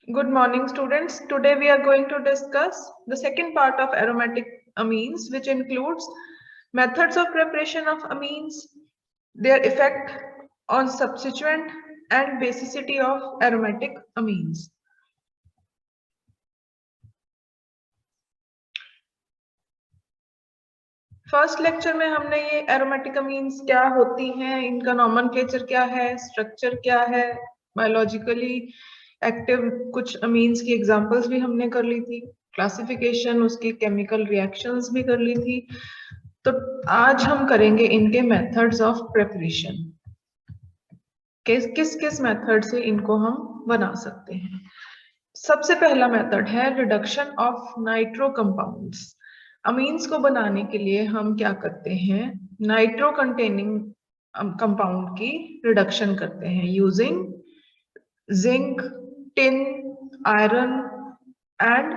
Good morning, students. Today we are going to discuss the second part of aromatic amines, which includes methods of preparation of amines, their effect on substituent, and basicity of aromatic amines. First lecture में हमने ये aromatic amines क्या होती हैं, इनका nomenclature क्या है, structure क्या है, बायोलॉजिकली एक्टिव कुछ अमीन्स की एग्जांपल्स भी हमने कर ली थी, क्लासिफिकेशन, उसकी केमिकल रिएक्शंस भी कर ली थी। तो आज हम करेंगे इनके मेथड्स ऑफ प्रिपरेशन, किस किस मेथड से इनको हम बना सकते हैं। सबसे पहला मेथड है reduction of nitro compounds. Amines को बनाने के लिए हम क्या करते हैं, नाइट्रो कंटेनिंग कंपाउंड की रिडक्शन करते हैं using zinc, tin, iron and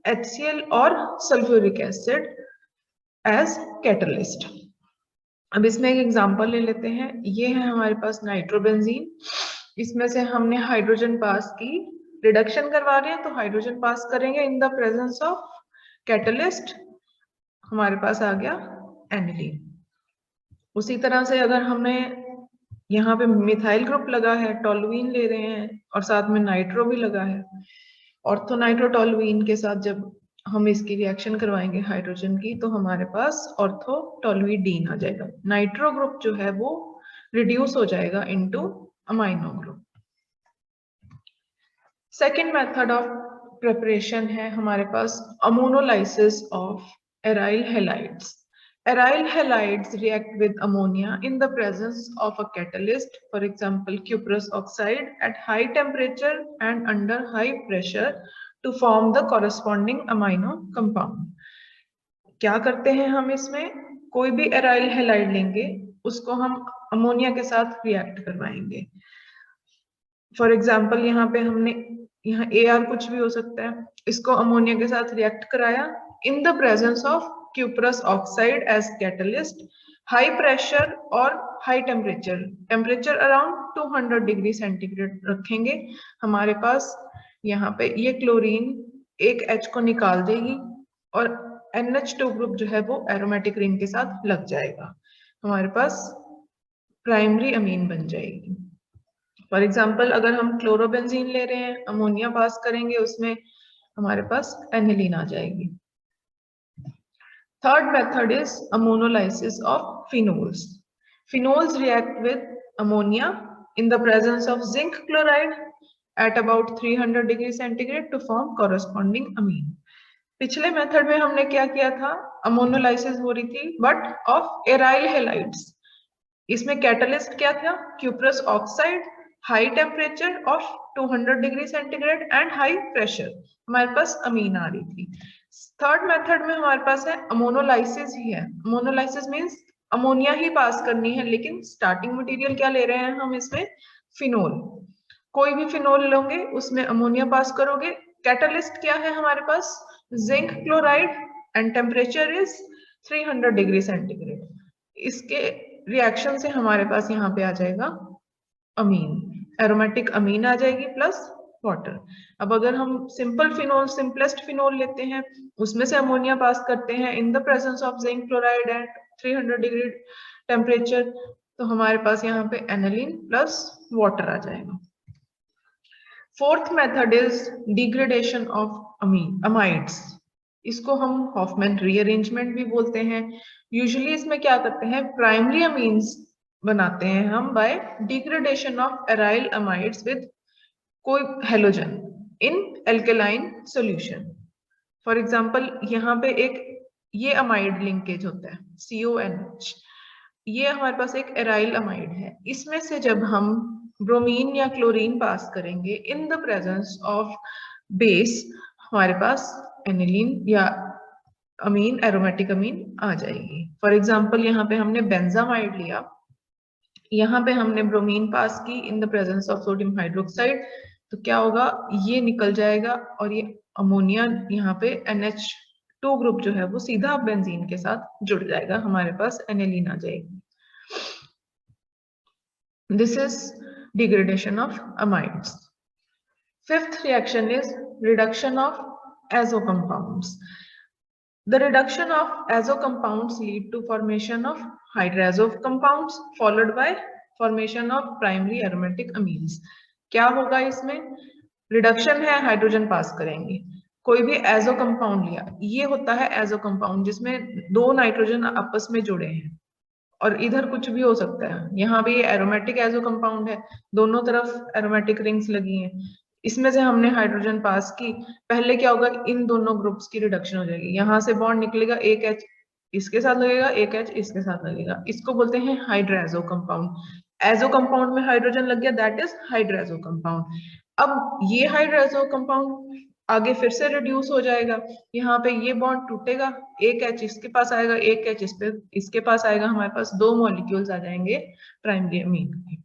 HCl और सल्फ्यूरिक एसिड एज कैटलिस्ट। अब इसमें एक एग्जांपल ले लेते हैं। ये है हमारे पास नाइट्रोबेंजीन, इसमें से हमने हाइड्रोजन पास की, रिडक्शन करवा रहे हैं तो हाइड्रोजन पास करेंगे इन द प्रेजेंस ऑफ कैटलिस्ट, हमारे पास आ गया एनिलीन। उसी तरह से अगर हमने यहाँ पे मिथाइल ग्रुप लगा है, टोलुइन ले रहे हैं और साथ में नाइट्रो भी लगा है, ऑर्थोनाइट्रोटोलुइन के साथ जब हम इसकी रिएक्शन करवाएंगे हाइड्रोजन की तो हमारे पास ऑर्थोटोलुइडीन आ जाएगा। नाइट्रो ग्रुप जो है वो रिड्यूस हो जाएगा into amino group. Second method of preparation है हमारे पास ammonolysis of aryl halides. Aryl halides react with ammonia in the presence of a catalyst, for example cuprous oxide, at high temperature and under high pressure to form the corresponding amino compound. क्या करते हैं हम इसमें, कोई भी aryl halide लेंगे, उसको हम अमोनिया के साथ रिएक्ट करवाएंगे। फॉर एग्जाम्पल यहाँ पे हमने यहाँ AR कुछ भी हो सकता है, इसको अमोनिया के साथ रिएक्ट कराया इन the presence of cuprous oxide as catalyst, high pressure और high temperature, temperature around 200 degree centigrade रखेंगे। हमारे पास यहाँ पे ये क्लोरीन एक H को निकाल देगी और NH2 ग्रुप जो है वो एरोमेटिक रिंग के साथ लग जाएगा, हमारे पास प्राइमरी अमीन बन जाएगी। फॉर एग्जाम्पल अगर हम क्लोरोबेंजीन ले रहे हैं, अमोनिया पास करेंगे, उसमें हमारे पास एनिलीन आ जाएगी। Third method is ammonolysis of phenols. Phenols react with ammonia in the presence of zinc chloride at about 300 degree centigrade to form corresponding amine. पिछले मेथड में हमने क्या किया था, अमोनोलाइसिस हो रही थी बट ऑफ एराइल हैलाइड्स। इसमें कैटलिस्ट क्या था, cuprous oxide, high temperature of 200 degree centigrade and high pressure, हमारे पास अमीन आ रही थी। थर्ड मेथड में हमारे पास है अमोनोलाइसिस ही है। अमोनोलाइसिस मींस अमोनिया ही पास करनी है, लेकिन स्टार्टिंग मटेरियल क्या ले रहे हैं हम इसमें, फिनोल। कोई भी फिनोल लोगे उसमें अमोनिया पास करोगे। कैटलिस्ट क्या है हमारे पास, zinc chloride and temperature is 300 degree centigrade. इसके रिएक्शन से हमारे पास यहाँ पे आ जाएगा अमीन, एरोमेटिक अमीन आ जाएगी प्लस वाटर। अब अगर हम सिंपल फिनोल, सिंपलेस्ट फिनोल लेते हैं, उसमें से अमोनिया पास करते हैं in the presence of zinc chloride at 300 degree temperature, तो हमारे पास यहाँ पे एनिलीन प्लस वाटर आ जाएगा। Fourth method is degradation of amides. इसको हम हॉफमैन रीअरेंजमेंट भी बोलते हैं। यूजुअली इसमें क्या करते हैं, प्राइमरी अमीन्स बनाते हैं हम by degradation of aryl amides with कोई halogen in alkaline solution. For example यहाँ पे एक ये अमाइड लिंकेज होता है CONH, ये हमारे पास एक एराइल अमाइड है। इसमें से जब हम ब्रोमीन या क्लोरीन पास करेंगे इन द प्रेजेंस ऑफ बेस, हमारे पास एनिलीन या अमीन, एरोमेटिक अमीन आ जाएगी। फॉर एग्जांपल यहाँ पे हमने बेंजामाइड लिया, यहाँ पे हमने ब्रोमीन पास की इन the presence of sodium hydroxide, तो क्या होगा, ये निकल जाएगा और ये अमोनिया यहाँ पे NH2 ग्रुप जो है वो सीधा बेंजीन के साथ जुड़ जाएगा, हमारे पास एनिलीन आ जाएगी। This is degradation of amides. Fifth reaction is reduction of azo compounds. The reduction of azo compounds lead to formation of hydrazo compounds followed by formation of primary aromatic amines. क्या होगा इसमें? Reduction है, hydrogen पास करेंगे, कोई भी azo compound लिया, ये होता है एजो कंपाउंड जिसमें दो नाइट्रोजन आपस में जुड़े हैं, और इधर कुछ भी हो सकता है। यहाँ भी एरोमेटिक एजो कंपाउंड है, दोनों तरफ एरोमेटिक रिंग्स लगी हैं, इसमें से हमने हाइड्रोजन पास की, पहले क्या होगा, इन दोनों ग्रुप्स की रिडक्शन हो जाएगी, यहाँ से बॉन्ड निकलेगा, एक एच इसके साथ लगेगा, एक एच इसके साथ लगेगा, इसको बोलते हैं हाइड्राजो कंपाउंड। एजो कंपाउंड में हाइड्रोजन लग गया, दैट इज हाइड्राजो कंपाउंड। अब ये हाइड्राजो कंपाउंड आगे फिर से रिड्यूस हो जाएगा, यहाँ पे ये बॉन्ड टूटेगा, एक एच इसके पास आएगा, एक एच इसके पास आएगा, हमारे पास दो मॉलिक्यूल्स आ जाएंगे प्राइमरी अमीन के।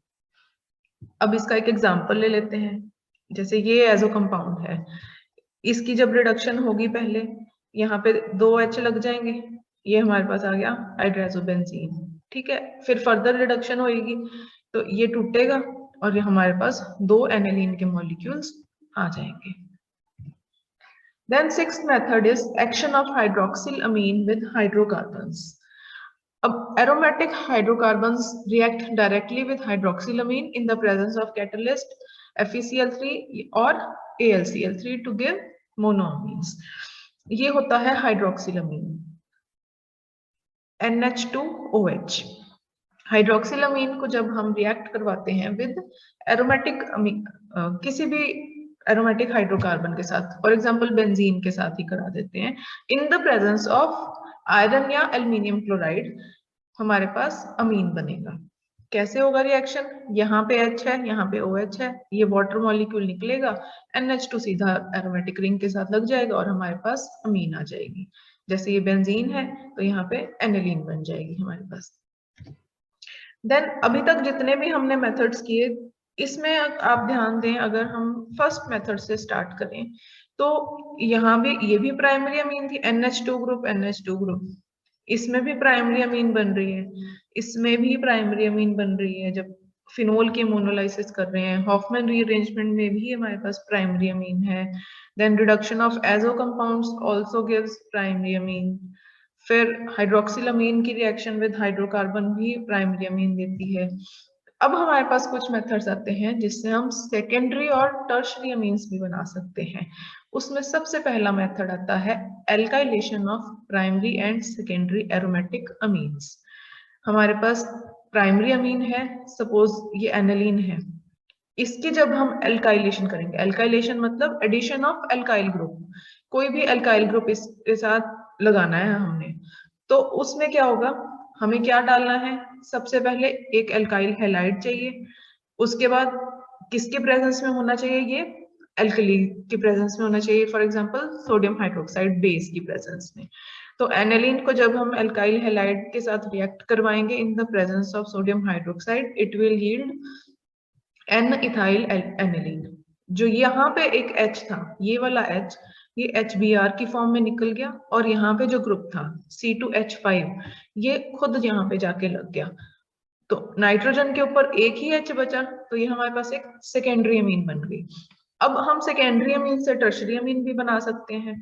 अब इसका एक एग्जांपल ले लेते हैं, जैसे ये एजो कंपाउंड है, इसकी जब रिडक्शन होगी पहले यहाँ पे दो एच लग जाएंगे, ये हमारे पास आ गया हाइड्राजोबेंजीन, ठीक है। फिर फर्दर रिडक्शन होगी तो ये टूटेगा और ये हमारे पास दो एनिलीन के मॉलिक्यूल्स आ जाएंगे। Then sixth method is action of hydroxylamine with hydrocarbons. अब aromatic hydrocarbons react directly with hydroxylamine in the presence of catalyst FeCl3 or AlCl3 to give monoamines. ये होता है हाइड्रोक्सिलामीन NH2OH। हाइड्रोक्सिलामीन को जब हम रिएक्ट करवाते हैं विद एरोमेटिक किसी भी एरोमेटिक हाइड्रोकार्बन के साथ, फॉर एग्जांपल बेंजीन के साथ ही करा देते हैं, in the presence of iron या एल्युमिनियम क्लोराइड, हमारे पास अमीन बनेगा। कैसे होगा रिएक्शन? यहाँ पे H है, यहाँ पे OH है, ये वाटर मॉलिक्यूल निकलेगा, NH2 सीधा एरोमेटिक रिंग के साथ लग जाएगा और हमारे पास अमीन आ जाएगी। जैसे ये बेंजीन है तो यहाँ पे एनिलीन बन जाएगी हमारे पास। देन अभी तक जितने भी हमने मेथड्स किए, इसमें आप ध्यान दें, अगर हम फर्स्ट मेथड से स्टार्ट करें तो यहाँ भी ये भी प्राइमरी अमीन थी, NH2 ग्रुप NH2 ग्रुप, इसमें भी प्राइमरी अमीन बन रही है, इसमें भी प्राइमरी अमीन बन रही है जब फिनोल के मोनोलाइसिस कर रहे हैं। हॉफमैन रीअरेंजमेंट में भी हमारे पास प्राइमरी अमीन है। Then reduction of azo compounds also gives primary amine. फिर हाइड्रोक्सिलामीन की रिएक्शन विद हाइड्रोकार्बन भी प्राइमरी अमीन देती है। अब हमारे पास कुछ मेथड्स आते हैं जिससे हम सेकेंडरी और टर्शरी अमीन्स भी बना सकते हैं। उसमें सबसे पहला मेथड आता है alkylation of primary and secondary aromatic amines. हमारे पास प्राइमरी अमीन है, सपोज ये एनिलीन है, इसकी जब हम एल्काइलेशन करेंगे, एल्काइलेशन मतलब एडिशन ऑफ एल्काइल ग्रुप, कोई भी एल्काइल ग्रुप इसके साथ लगाना है हमने, तो उसमें क्या होगा, हमें क्या डालना है, सबसे पहले एक एल्काइल हैलाइड चाहिए, उसके बाद किसके प्रेजेंस में होना चाहिए, ये एल्कली के प्रेजेंस में होना चाहिए, for example sodium hydroxide base की प्रेजेंस में। तो एनिलीन को जब हम एल्काइल हैलाइड के साथ रिएक्ट करवाएंगे in the presence of sodium hydroxide, it will yield N ethyl aniline. जो यहाँ पे एक H था, ये वाला H, ये HBr की फॉर्म में निकल गया, और यहाँ पे जो ग्रुप था C2H5, ये खुद यहाँ पे जाके लग गया, तो नाइट्रोजन के ऊपर एक ही H बचा, तो ये हमारे पास एक सेकेंडरी अमीन बन गई। अब हम सेकेंडरी अमीन से टर्शरी अमीन भी बना सकते हैं।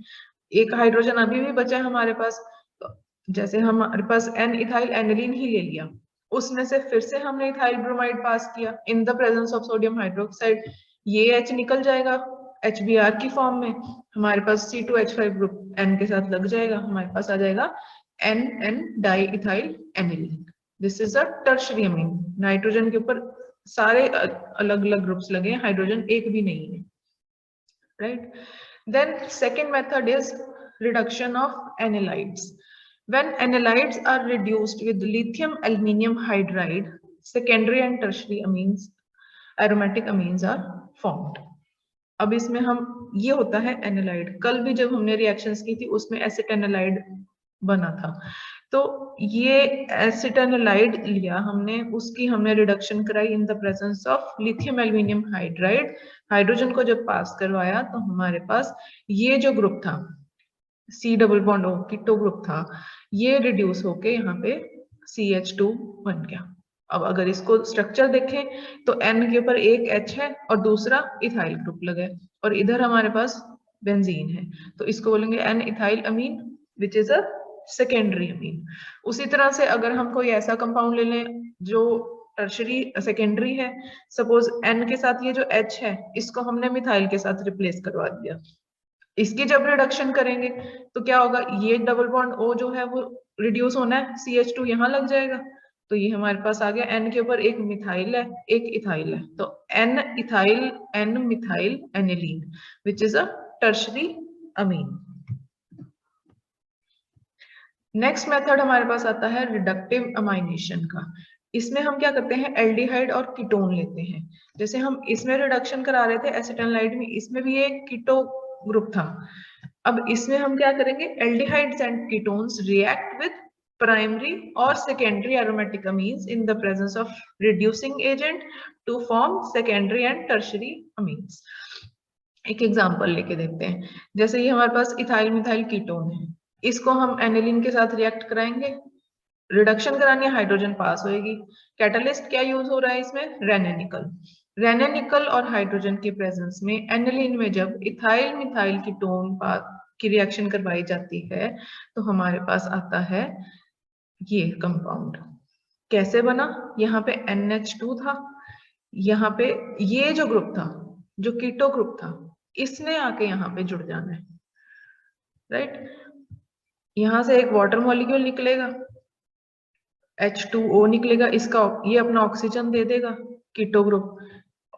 एक हाइड्रोजन अभी भी बचा है हमारे पास, तो जैसे हमारे पास N इथाइल एनिलीन ही ले लिया, उसमें से फिर से हमने इथाइल ब्रोमाइड पास किया इन the presence of sodium hydroxide, ये H निकल जाएगा HBr की फॉर्म में, हमारे पास C2H5 ग्रुप N के साथ लग जाएगा, हमारे पास आ जाएगा NN di ethyl aniline. This is a tertiary Amin. Nitrogen के ऊपर सारे अलग अलग ग्रुप्स लगे हैं, हाइड्रोजन एक भी नहीं है, right. Then second method is reduction of anilides. When analides are reduced with lithium aluminium hydride, secondary and tertiary amines, aromatic amines are formed. अब इसमें हम, ये होता है एनालाइड, कल भी जब हमने रिएक्शंस की थी उसमें एसिटेनालाइड बना था, तो ये एसिटेनालाइड लिया हमने, उसकी हमने रिडक्शन कराई इन the presence of lithium aluminium hydride, hydrogen को जब पास करवाया तो हमारे पास ये जो ग्रुप था C double bond O keto group था, ये रिड्यूस होके यहाँ पे CH2 बन गया, अब अगर इसको स्ट्रक्चर देखें तो N के ऊपर एक H है और दूसरा इथाइल ग्रुप लगा है और इधर हमारे पास बेंजीन है, तो इसको बोलेंगे N ethyl amine which is a secondary amine. उसी तरह से अगर हम कोई ऐसा कंपाउंड ले लें जो टर्शरी सेकेंडरी है, सपोज N के साथ ये जो H है इसको हमने मिथाइल के साथ रिप्लेस करवा दिया, इसकी जब रिडक्शन करेंगे तो क्या होगा, ये डबल बॉन्ड O जो है वो रिड्यूस होना है, CH2 यहाँ लग जाएगा, तो ये हमारे पास आ गया N के ऊपर एक मिथाइल है एक इथाइल है, तो N ethyl N methyl aniline which is a tertiary Amin. Next method हमारे पास आता है रिडक्टिव अमाइनेशन का। इसमें हम क्या करते हैं, एल्डिहाइड और कीटोन लेते हैं। जैसे हम इसमें रिडक्शन करा रहे थे एसिटाइलाइड में, इसमें भी एक कीटो ग्रुप था। अब इसमें हम क्या करेंगे, aldehydes and ketones react with primary और secondary aromatic amines in the presence of reducing agent to form secondary and tertiary amines. एक एग्जांपल लेके देखते हैं, जैसे ये हमारे पास इथाइल मिथाइल कीटोन है, इसको हम एनिलीन के साथ रिएक्ट कराएंगे, रिडक्शन करानी है, हाइड्रोजन पास होएगी। कैटलिस्ट क्या यूज हो रहा है इसमें, रेनेनिकल। रेनेनिकल और हाइड्रोजन के प्रेजेंस में एनिलीन में जब इथाइल मिथाइल कीटोन की रिएक्शन करवाई जाती है तो हमारे पास आता है ये कंपाउंड। कैसे बना, यहाँ पे NH2 था, यहाँ पे ये जो ग्रुप था जो कीटो ग्रुप था इसने आके यहाँ पे जुड़ जाना है, राइट। यहां से एक वाटर मॉलिक्यूल निकलेगा, H2O निकलेगा, इसका ये अपना ऑक्सीजन दे देगा कीटो ग्रुप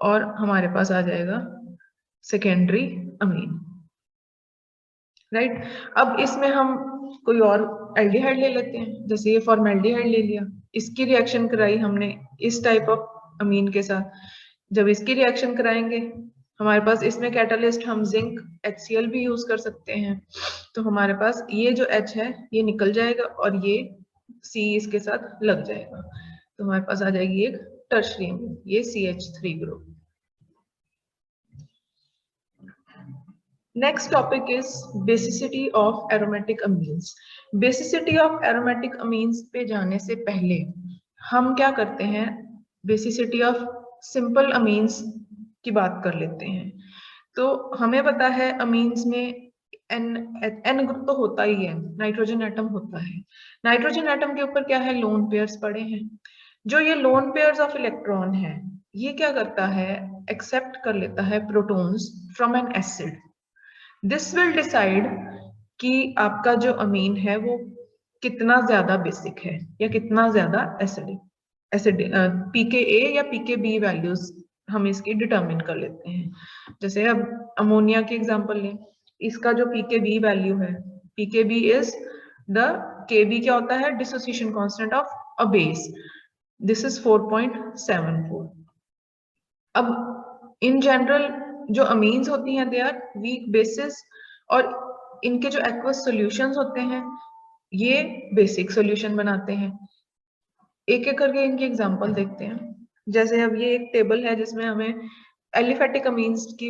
और हमारे पास आ जाएगा सेकेंडरी अमीन, राइट। अब इसमें हम कोई और एल्डिहाइड ले लेते हैं, जैसे ये फॉर्मेल्डिहाइड ले लिया, इसकी रिएक्शन कराई हमने इस टाइप ऑफ अमीन के साथ। जब इसकी रिएक्शन कराएंगे हमारे पास इसमें कैटालिस्ट हम जिंक HCl भी यूज कर सकते हैं, तो हमारे पास ये जो H है ये निकल जाएगा और ये C इसके साथ लग जाएगा, तो हमारे पास आ जाएगी एक टर्शरी अमीन, ये CH3 group. Next topic is basicity of aromatic amines. Basicity of aromatic amines पे जाने से पहले हम क्या करते हैं, basicity of simple amines की बात कर लेते हैं। तो हमें पता है amines में N ग्रुप तो होता ही है, नाइट्रोजन एटम होता है, नाइट्रोजन एटम के ऊपर क्या है, लोन पेयर्स पड़े हैं। जो ये लोन पेयर्स ऑफ इलेक्ट्रॉन है ये क्या करता है, एक्सेप्ट कर लेता है protons from N acid. This will decide कि आपका जो अमीन है वो कितना ज्यादा बेसिक है या कितना ज्यादा एसिडिक, pKa या pKb वैल्यूज हम इसकी डिटरमिन कर लेते हैं। जैसे अब अमोनिया की एग्जांपल लें, इसका जो pKb वैल्यू है, pKb इज द Kb क्या होता है, dissociation constant of a base, this is 4.74। अब इन जनरल जो अमीन्स होती हैं दे आर वीक बेसिस और इनके जो एक्वस सॉल्यूशंस होते हैं ये बेसिक सॉल्यूशन बनाते हैं। एक एक करके इनकी एग्जांपल देखते हैं। जैसे अब ये एक टेबल है जिसमें हमें एलिफेटिक अमीन्स की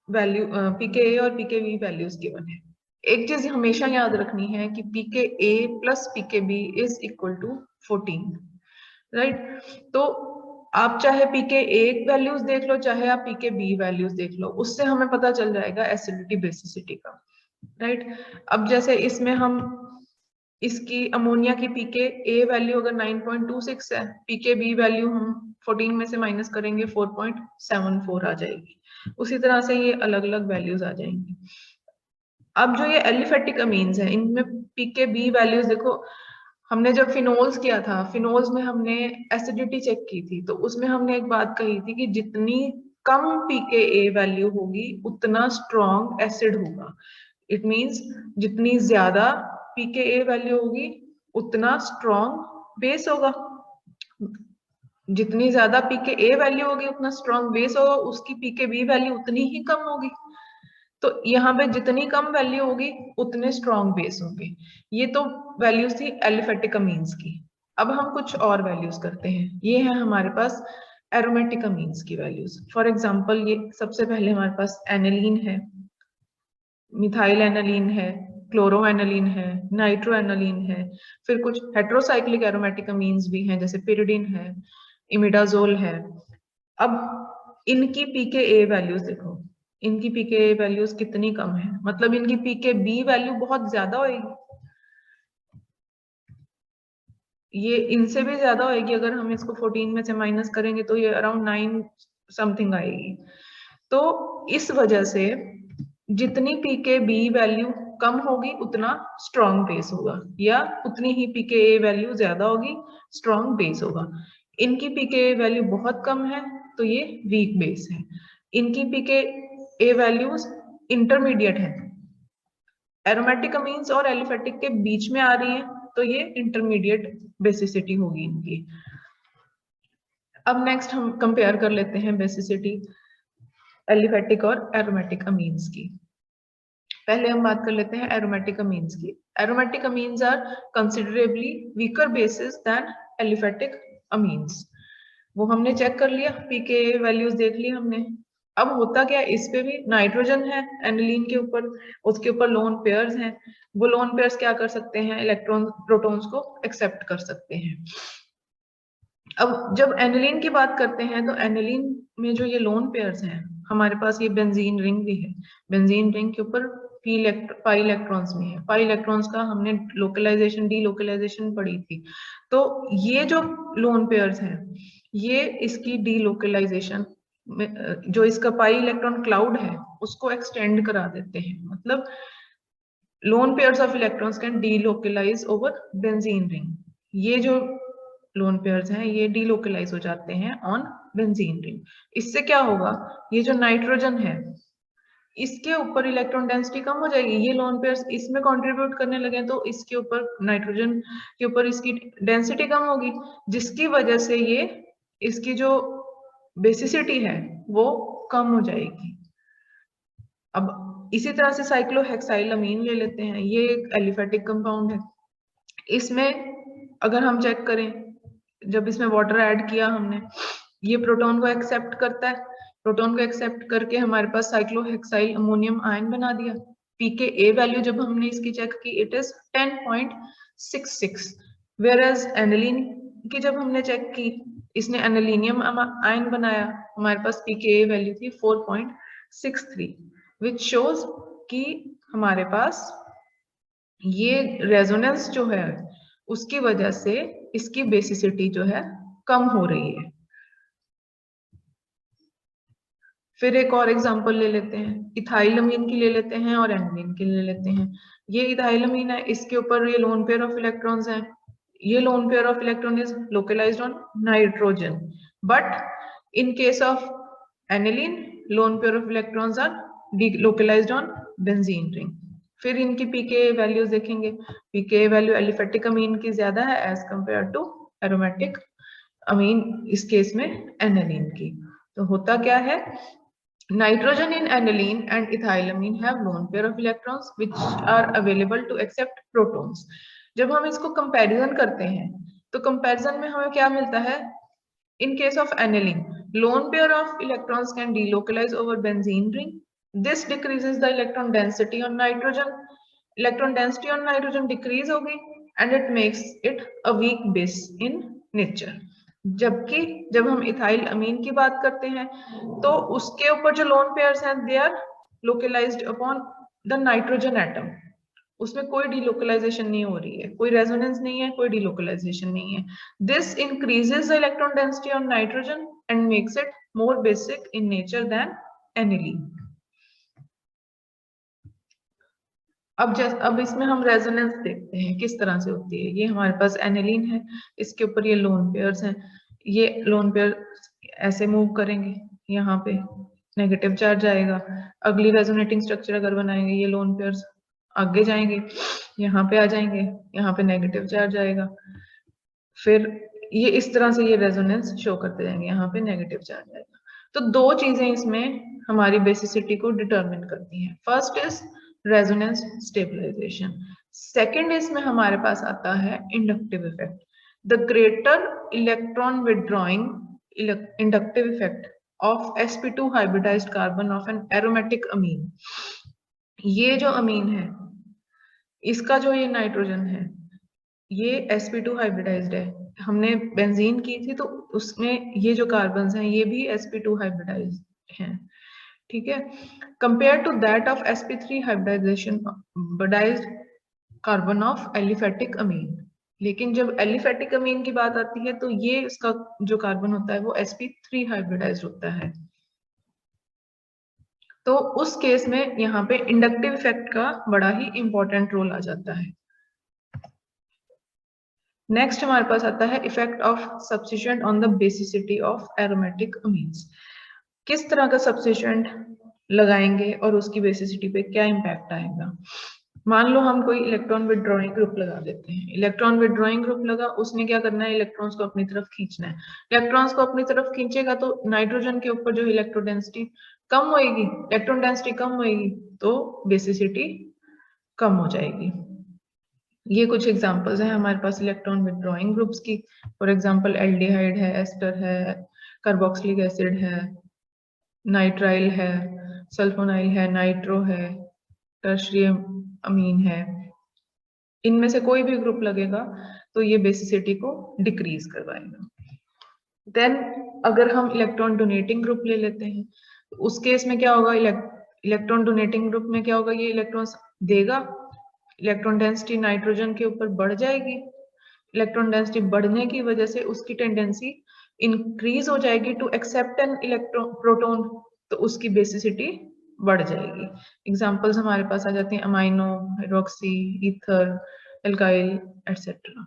वैल्यू pKa और pKb वैल्यूज गिवन है। एक चीज हमेशा याद रखनी है कि pKa plus pKb is equal to 14, right. तो आप चाहे pKa वैल्यूज देख लो चाहे आप pKb वैल्यूज देख लो, उससे हमें पता चल जाएगा एसिडिटी बेसिसिटी का, राइट। अब जैसे इसमें हम इसकी अमोनिया की pKa वैल्यू अगर 9.26 है, pKb वैल्यू हम 14 में से माइनस करेंगे 4.74 आ जाएगी। उसी तरह से ये अलग अलग वैल्यूज आ जाएंगी। अब जो ये एलिफेटिक अमीन्स है इनमें pKb वैल्यूज देखो, हमने जब फिनोल्स किया था, फिनोल्स में हमने एसिडिटी चेक की थी, तो उसमें हमने एक बात कही थी कि जितनी कम pKa वैल्यू होगी उतना स्ट्रॉन्ग एसिड होगा। इट मींस जितनी ज्यादा pKa वैल्यू होगी उतना स्ट्रॉन्ग बेस होगा, जितनी ज्यादा pKa वैल्यू होगी उतना स्ट्रॉन्ग बेस होगा, उसकी pKb वैल्यू उतनी ही कम होगी। तो यहाँ पे जितनी कम वैल्यू होगी उतने स्ट्रॉन्ग बेस होंगे। ये तो वैल्यूज थी एलिफेटिक अमीन्स की। अब हम कुछ और वैल्यूज करते हैं, ये है हमारे पास एरोमेटिक अमीन्स की वैल्यूज। फॉर एग्जांपल ये सबसे पहले हमारे पास एनिलीन है, मिथाइल एनिलीन है, क्लोरोएनालिन है, नाइट्रोएनालिन है, फिर कुछ हेट्रोसाइक्लिक एरोमेटिक अमीन्स भी हैं जैसे पिरिडिन है, इमिडाजोल है। अब इनकी पीकेए वैल्यूज देखो, इनकी पीकेए वैल्यूज कितनी कम है, मतलब इनकी पीकेबी वैल्यू बहुत ज्यादा होगी, ये इनसे भी ज्यादा होगी। अगर हम इसको 14 में से माइनस करेंगे तो ये अराउंड 9 समथिंग आएगी। तो इस वजह से जितनी पीकेबी वैल्यू कम होगी उतना स्ट्रॉन्ग बेस होगा, या उतनी ही पीकेए वैल्यू ज्यादा होगी स्ट्रॉन्ग बेस होगा। इनकी पीकेए वैल्यू बहुत कम है तो ये वीक बेस है। इनकी पीकेए वैल्यूज इंटरमीडिएट है, एरोमेटिक अमीन्स और एलिफेटिक के बीच में आ रही है, तो ये इंटरमीडिएट बेसिसिटी होगी इनकी। अब नेक्स्ट हम कंपेयर कर लेते हैं बेसिसिटी एलिफेटिक और एरोमेटिक अमीन्स की। पहले हम बात कर लेते हैं एरोमेटिक अमीन्स की। Aromatic amines are considerably weaker bases than aliphatic amines. वो हमने चेक कर लिया, पीके वैल्यूज देख ली हमने। अब होता क्या है, इस पे भी नाइट्रोजन है एनिलीन के ऊपर, उसके ऊपर लोन पेयर्स हैं। वो लोन पेयर्स क्या कर सकते हैं, इलेक्ट्रॉन प्रोटॉन्स को एक्सेप्ट कर सकते हैं। अब जब एनिलीन की बात करते हैं तो एनिलीन में जो ये लोन पेयर्स हैं, हमारे पास ये बेंजीन रिंग भी है, बेंजीन रिंग के ऊपर पाई इलेक्ट्रॉन्स में है। पाई इलेक्ट्रॉन्स का हमने लोकलाइजेशन डीलोकलाइजेशन पढ़ी थी। तो ये जो लोन पेयर्स हैं, ये इसकी डीलोकलाइजेशन जो इसका पाई इलेक्ट्रॉन क्लाउड है उसको एक्सटेंड करा देते हैं। मतलब lone pairs of electrons can delocalise over benzene ring. ये जो लोन पेयर्स हैं ये डीलोकलाइज हो जाते हैं ऑन बेंजीन रिंग। इससे क्या होगा, ये जो नाइट्रोजन है इसके ऊपर इलेक्ट्रॉन डेंसिटी कम हो जाएगी। ये लोन पेयर्स इसमें कंट्रीब्यूट करने लगे तो इसके ऊपर नाइट्रोजन के ऊपर इसकी डेंसिटी कम होगी, जिसकी वजह से ये इसकी जो बेसिसिटी है वो कम हो जाएगी। अब इसी तरह से साइक्लोहेक्साइलअमीन ले लेते हैं, ये एक एलिफेटिक कंपाउंड है। इसमें अगर हम चेक करें, जब इसमें वाटर ऐड किया हमने, ये प्रोटॉन को एक्सेप्ट करता है, प्रोटॉन को एक्सेप्ट करके हमारे पास साइक्लोहेक्साइल अमोनियम आयन बना दिया। पीकेए वैल्यू जब हमने इसकी चेक की it is 10.66, whereas aniline की जब हमने चेक की, इसने एनिलीनियम आयन बनाया, हमारे पास पीकेए वैल्यू थी 4.63, विच शोज कि हमारे पास ये रेजोनेंस जो है उसकी वजह से इसकी बेसिसिटी जो है कम हो रही है। फिर एक और एग्जांपल ले लेते हैं, इथाइलअमीन की ले लेते हैं और एनिलीन की ले लेते हैं। ये इथाइलअमीन है, इसके ऊपर ये लोन पेयर ऑफ इलेक्ट्रॉन्स हैं। ये lone pair of electron is localised on nitrogen, but in case of aniline lone pair of electrons are localised on benzene ring. फिर इनकी पीके वैल्यूज देखेंगे, पीके वैल्यू एलिफेटिक अमीन की ज्यादा है एज कंपेयर टू एरोमेटिक अमीन, इस case में एनिलीन की। तो होता क्या है, nitrogen in aniline and ethylamine have lone pair of electrons which are available to accept protons। जब हम इसको कंपैरिजन करते हैं तो कंपैरिजन में हमें क्या मिलता है, in case of aniline lone pair of electrons can delocalize over benzene ring, this decreases the electron density on nitrogen, electron density on nitrogen decrease होगी and it makes it a weak base in nature। जबकि जब हम ethyl अमीन की बात करते हैं तो उसके ऊपर जो लोन पेयर्स हैं they are localised upon the nitrogen atom, उसमें कोई डीलोकलाइजेशन नहीं हो रही है, कोई रेजोनेंस नहीं है, कोई डीलोकलाइजेशन नहीं है। This increases the electron density on nitrogen and makes it more basic in nature than aniline. अब इसमें हम रेजोनेंस देखते हैं किस तरह से होती है। ये हमारे पास एनिलीन है, इसके ऊपर ये लोन पेयर्स हैं, ये लोन पेयर ऐसे मूव करेंगे, यहाँ पे नेगेटिव चार्ज आएगा। अगली रेजोनेटिंग स्ट्रक्चर अगर बनाएंगे, ये लोन पेयर्स आगे जाएंगे, यहाँ पे आ जाएंगे, यहाँ पे नेगेटिव चार्ज आएगा। फिर ये इस तरह से ये रेजोनेंस शो करते जाएंगे, यहाँ पे नेगेटिव चार्ज आएगा। तो दो चीजें इसमें हमारी बेसिसिटी को डिटरमिन करती हैं। First is resonance stabilization, second इसमें हमारे पास आता है inductive effect. The greater electron withdrawing inductive effect of sp2 hybridized carbon of an aromatic amine, ये जो अमीन है इसका जो ये नाइट्रोजन है ये sp2 हाइब्रिडाइज्ड है। हमने बेंजीन की थी तो उसमें ये जो कार्बन्स हैं ये भी sp2 हाइब्रिडाइज्ड हैं, ठीक है। Compare to that of sp3 hybridisation hybridised carbon of aliphatic amine. लेकिन जब एलिफेटिक अमीन की बात आती है तो ये इसका जो कार्बन होता है वो sp3 हाइब्रिडाइज्ड होता है। तो उस केस में यहाँ पे इंडक्टिव इफेक्ट का बड़ा ही इंपॉर्टेंट रोल आ जाता है। नेक्स्ट हमारे पास आता है effect of substituent on the basicity of aromatic amines. किस तरह का सब्स्टिट्यूएंट लगाएंगे और उसकी बेसिसिटी पे क्या इम्पैक्ट आएगा। मान लो हम कोई इलेक्ट्रॉन विदड्रॉइंग ग्रुप लगा देते हैं। इलेक्ट्रॉन विदड्रॉइंग ग्रुप लगा, उसने क्या करना है, इलेक्ट्रॉन्स को अपनी तरफ खींचना है। इलेक्ट्रॉन्स को अपनी तरफ खींचेगा तो नाइट्रोजन के ऊपर जो इलेक्ट्रो डेंसिटी कम होएगी, इलेक्ट्रॉन डेंसिटी कम होएगी तो बेसिसिटी कम हो जाएगी। ये कुछ एग्जांपल्स हैं हमारे पास इलेक्ट्रॉन विदड्रॉइंग ग्रुप्स की। फॉर एग्जांपल एल्डिहाइड है, एस्टर है, कार्बोक्सिलिक एसिड है, नाइट्राइल है, सल्फोनाइल है, नाइट्रो है, टर्शियरी अमीन है। इनमें से कोई भी ग्रुप लगेगा तो ये बेसिसिटी को डिक्रीज करवाएगा। देन अगर हम इलेक्ट्रॉन डोनेटिंग ग्रुप ले लेते हैं तो उस केस में क्या होगा, इलेक्ट्रॉन डोनेटिंग ग्रुप में क्या होगा, ये इलेक्ट्रॉन्स देगा, इलेक्ट्रॉन डेंसिटी नाइट्रोजन के ऊपर बढ़ जाएगी। इलेक्ट्रॉन डेंसिटी बढ़ने की वजह से उसकी टेंडेंसी इंक्रीज हो जाएगी to accept an electron proton, तो उसकी बेसिसिटी बढ़ जाएगी। एग्जांपल्स हमारे पास आ जाते हैं amino, hydroxy, ether, alkyl etcetera.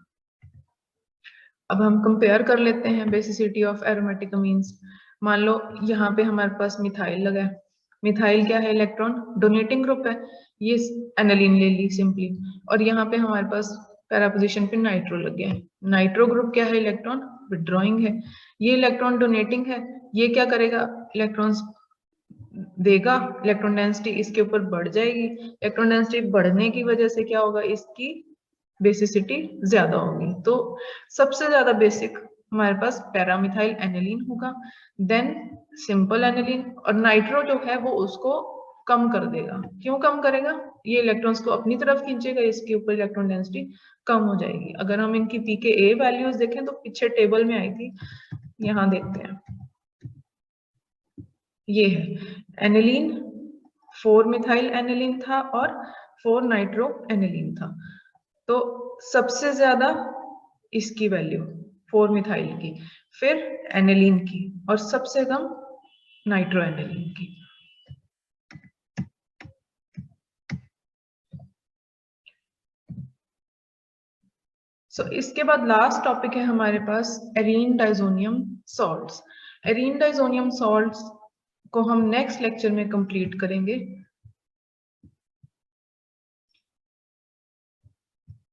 अब हम कंपेयर कर लेते हैं बेसिसिटी ऑफ एरोमेटिक अमीन्स। मान लो यहाँ पे हमारे पास मिथाइल लगा है। मिथाइल क्या है, इलेक्ट्रॉन डोनेटिंग ग्रुप है, ये एनालिन ले ली सिंपली। और यहाँ पे हमारे पास पैरा पोजीशन पे नाइट्रो लग गया है। नाइट्रो ग्रुप क्या है, इलेक्ट्रॉन विदड्रॉइंग है। ये इलेक्ट्रॉन डोनेटिंग है, ये क्या करेगा, इलेक्ट्रॉन्स देगा, इलेक्ट्रॉन डेंसिटी इसके ऊपर बढ़ जाएगी। इलेक्ट्रॉन डेंसिटी बढ़ने की वजह से क्या होगा, इसकी बेसिसिटी ज्यादा होगी। तो सबसे ज्यादा बेसिक हमारे पास पैरामिथाइल एनिलीन होगा, देन सिंपल एनिलीन, और नाइट्रो जो है वो उसको कम कर देगा। क्यों कम करेगा, ये इलेक्ट्रॉन्स को अपनी तरफ खींचेगा, इसके ऊपर इलेक्ट्रॉन डेंसिटी कम हो जाएगी। अगर हम इनकी pKa वैल्यूज देखें तो पीछे टेबल में आई थी, यहाँ देखते हैं। ये है एनिलीन 4 मिथाइल एनिलीन था और 4 नाइट्रो एनिलीन था। तो सबसे ज्यादा इसकी वैल्यू 4 मिथाइल की, फिर एनिलीन की, और सबसे कम नाइट्रो एनिलीन की। इसके बाद लास्ट टॉपिक है हमारे पास arene diazonium salts. Arene diazonium salts को हम नेक्स्ट लेक्चर में कंप्लीट करेंगे।